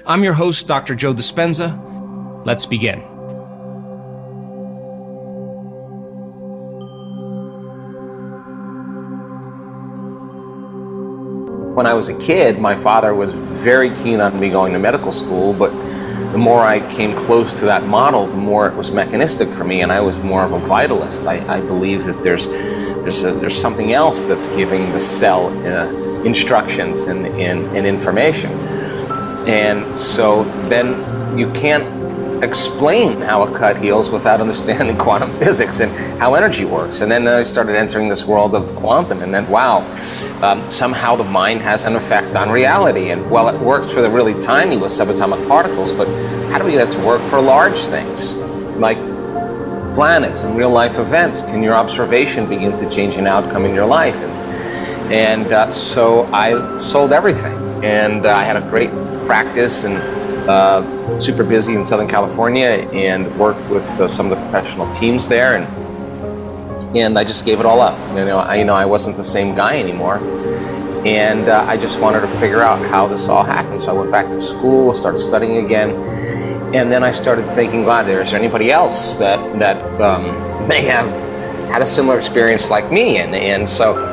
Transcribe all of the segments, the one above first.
I'm your host, Dr. Joe Dispenza. Let's begin. When I was a kid, my father was very keen on me going to medical school, but the more I came close to that model, the more it was mechanistic for me, and I was more of a vitalist. I believe that there's something else that's giving the cell instructions and information. And so then you can't explain how a cut heals without understanding quantum physics and how energy works. And then I started entering this world of quantum, and then wow, somehow the mind has an effect on reality. And well, it works for the really tiny with subatomic particles, but how do we get it to work for large things like planets and real life events? Can your observation begin to change an outcome in your life? And so I sold everything, and I had a great practice and super busy in Southern California, and worked with some of the professional teams there, and I just gave it all up. I wasn't the same guy anymore, and I just wanted to figure out how this all happened. So I went back to school, started studying again, and then I started thinking, God, is there anybody else that may have had a similar experience like me? And so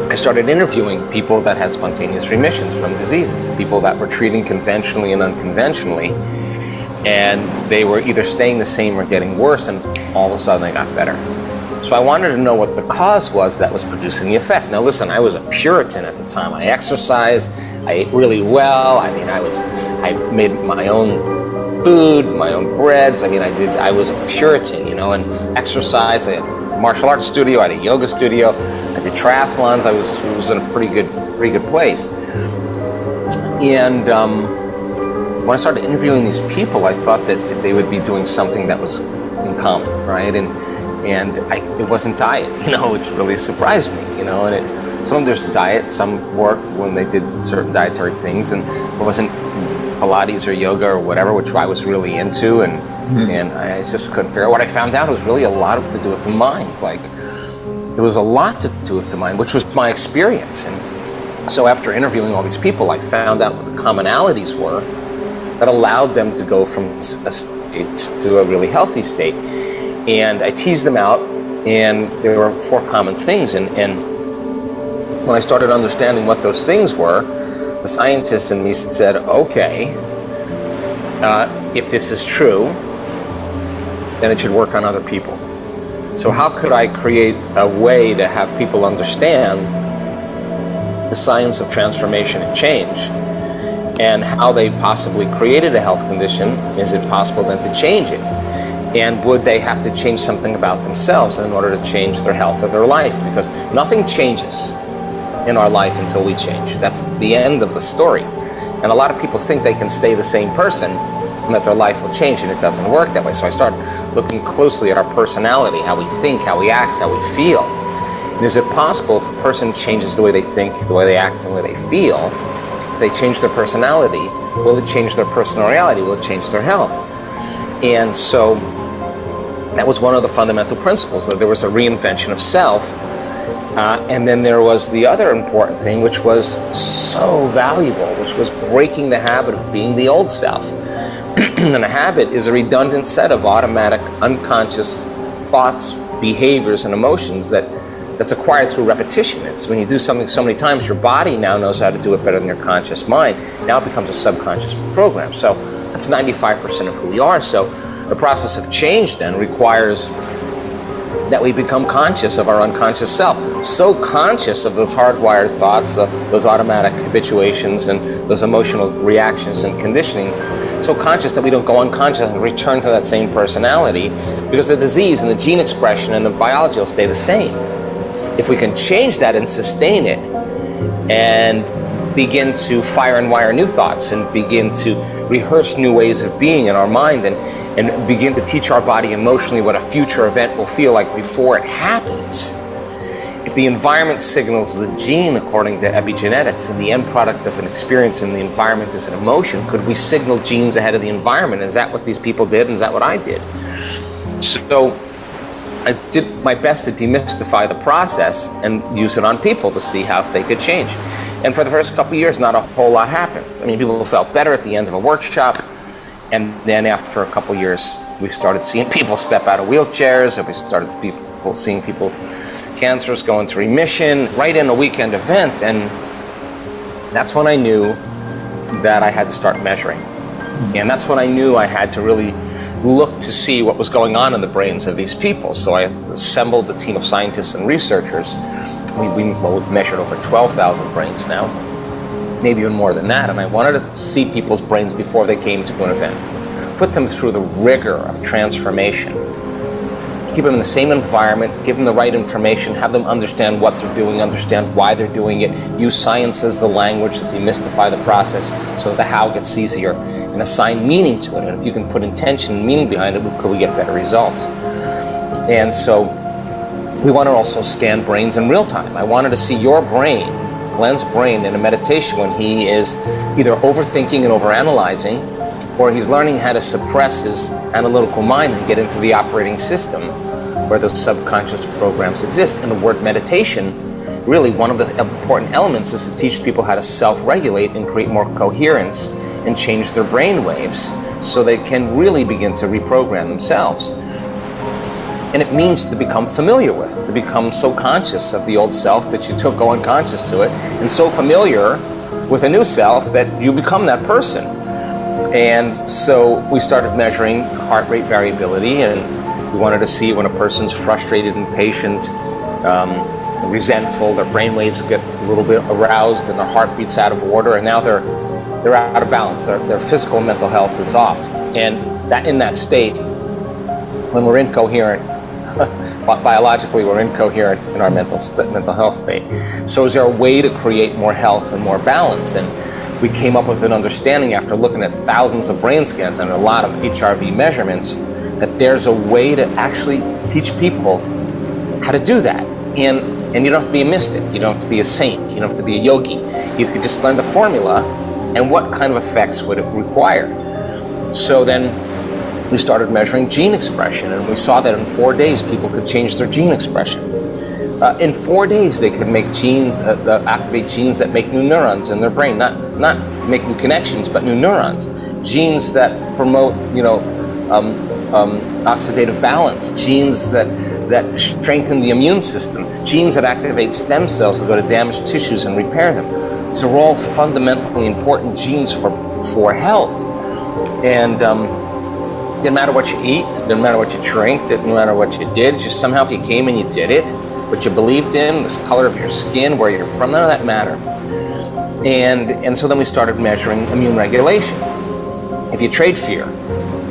I started interviewing people that had spontaneous remissions from diseases, people that were treating conventionally and unconventionally, and they were either staying the same or getting worse, and all of a sudden they got better. So I wanted to know what the cause was that was producing the effect. Now listen, I was a Puritan at the time. I exercised, I ate really well. I made my own food, my own breads. I was a Puritan, and exercise. I had a martial arts studio, I had a yoga studio, I did triathlons. I was in a pretty good place. And when I started interviewing these people, I thought that they would be doing something that was in common, right? And it wasn't diet, which really surprised me, and some of there's diet, some worked when they did certain dietary things, and it wasn't Pilates or yoga or whatever, which I was really into, and I just couldn't figure out. What I found out was really a lot to do with the mind. It was a lot to do with the mind, which was my experience. And so after interviewing all these people, I found out what the commonalities were that allowed them to go from a state to a really healthy state. And I teased them out, and there were 4 common things. And when I started understanding what those things were, the scientist in me said, okay, if this is true, then it should work on other people. So how could I create a way to have people understand the science of transformation and change, and how they possibly created a health condition? Is it possible then to change it? And would they have to change something about themselves in order to change their health or their life? Because nothing changes in our life until we change. That's the end of the story. And a lot of people think they can stay the same person and that their life will change, and it doesn't work that way. So I started looking closely at our personality, how we think, how we act, how we feel. And is it possible if a person changes the way they think, the way they act, and the way they feel, if they change their personality, will it change their personal reality? Will it change their health? And so that was one of the fundamental principles, that there was a reinvention of self. And then there was the other important thing, which was so valuable, which was breaking the habit of being the old self. And a habit is a redundant set of automatic, unconscious thoughts, behaviors, and emotions that's acquired through repetition. It's when you do something so many times, your body now knows how to do it better than your conscious mind. Now it becomes a subconscious program. So that's 95% of who we are. So the process of change then requires that we become conscious of our unconscious self. So conscious of those hardwired thoughts, those automatic habituations, and those emotional reactions and conditionings. So conscious that we don't go unconscious and return to that same personality, because the disease and the gene expression and the biology will stay the same. If we can change that and sustain it, and begin to fire and wire new thoughts, and begin to rehearse new ways of being in our mind, and begin to teach our body emotionally what a future event will feel like before it happens. If the environment signals the gene according to epigenetics, and the end product of an experience in the environment is an emotion, could we signal genes ahead of the environment? Is that what these people did, and is that what I did? So I did my best to demystify the process and use it on people to see how if they could change. And for the first couple of years, not a whole lot happened. I mean, people felt better at the end of a workshop. And then after a couple of years, we started seeing people step out of wheelchairs, and we started seeing people, cancers go into remission right in a weekend event. And that's when I knew that I had to start measuring. And that's when I knew I had to really look to see what was going on in the brains of these people. So I assembled a team of scientists and researchers. We've measured over 12,000 brains now, maybe even more than that. And I wanted to see people's brains before they came to an event, put them through the rigor of transformation, keep them in the same environment, give them the right information, have them understand what they're doing, understand why they're doing it, use science as the language to demystify the process so the how gets easier, and assign meaning to it. And if you can put intention and meaning behind it, could we get better results? And so we want to also scan brains in real time. I wanted to see your brain, Glenn's brain, in a meditation when he is either overthinking and overanalyzing, or he's learning how to suppress his analytical mind and get into the operating system where those subconscious programs exist. And the word meditation, really one of the important elements is to teach people how to self-regulate and create more coherence and change their brain waves so they can really begin to reprogram themselves. And it means to become familiar with, to become so conscious of the old self that you go unconscious to it, and so familiar with a new self that you become that person. And so we started measuring heart rate variability, and we wanted to see when a person's frustrated, impatient, resentful, their brain waves get a little bit aroused and their heart beats out of order, and now they're out of balance. Their physical and mental health is off. And that in that state, when we're incoherent, biologically we're incoherent in our mental health state. So is there a way to create more health and more balance? And we came up with an understanding after looking at thousands of brain scans and a lot of HRV measurements that there's a way to actually teach people how to do that. And you don't have to be a mystic, you don't have to be a saint, you don't have to be a yogi. You could just learn the formula and what kind of effects would it require. So then we started measuring gene expression, and we saw that in 4 days people could change their gene expression. In 4 days they could make genes, activate genes that make new neurons in their brain, not make new connections, but new neurons. Genes that promote, oxidative balance, genes that strengthen the immune system, genes that activate stem cells to go to damaged tissues and repair them. So they're all fundamentally important genes for health. And didn't matter what you eat, didn't matter what you drink, didn't matter what you did, just somehow if you came and you did it, what you believed in, the color of your skin, where you're from, none of that mattered. And so then we started measuring immune regulation. If you trade fear,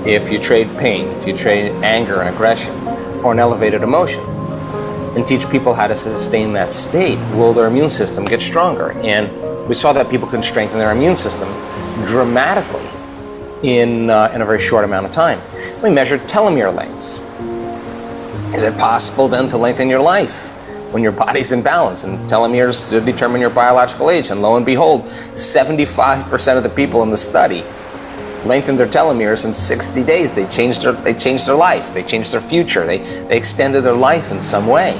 if you trade pain, if you trade anger and aggression for an elevated emotion, and teach people how to sustain that state, will their immune system get stronger? And we saw that people can strengthen their immune system dramatically in a very short amount of time. We measured telomere lengths. Is it possible then to lengthen your life when your body's in balance? And telomeres determine your biological age. And lo and behold, 75% of the people in the study lengthened their telomeres in 60 days. They changed their life. They changed their future. They extended their life in some way.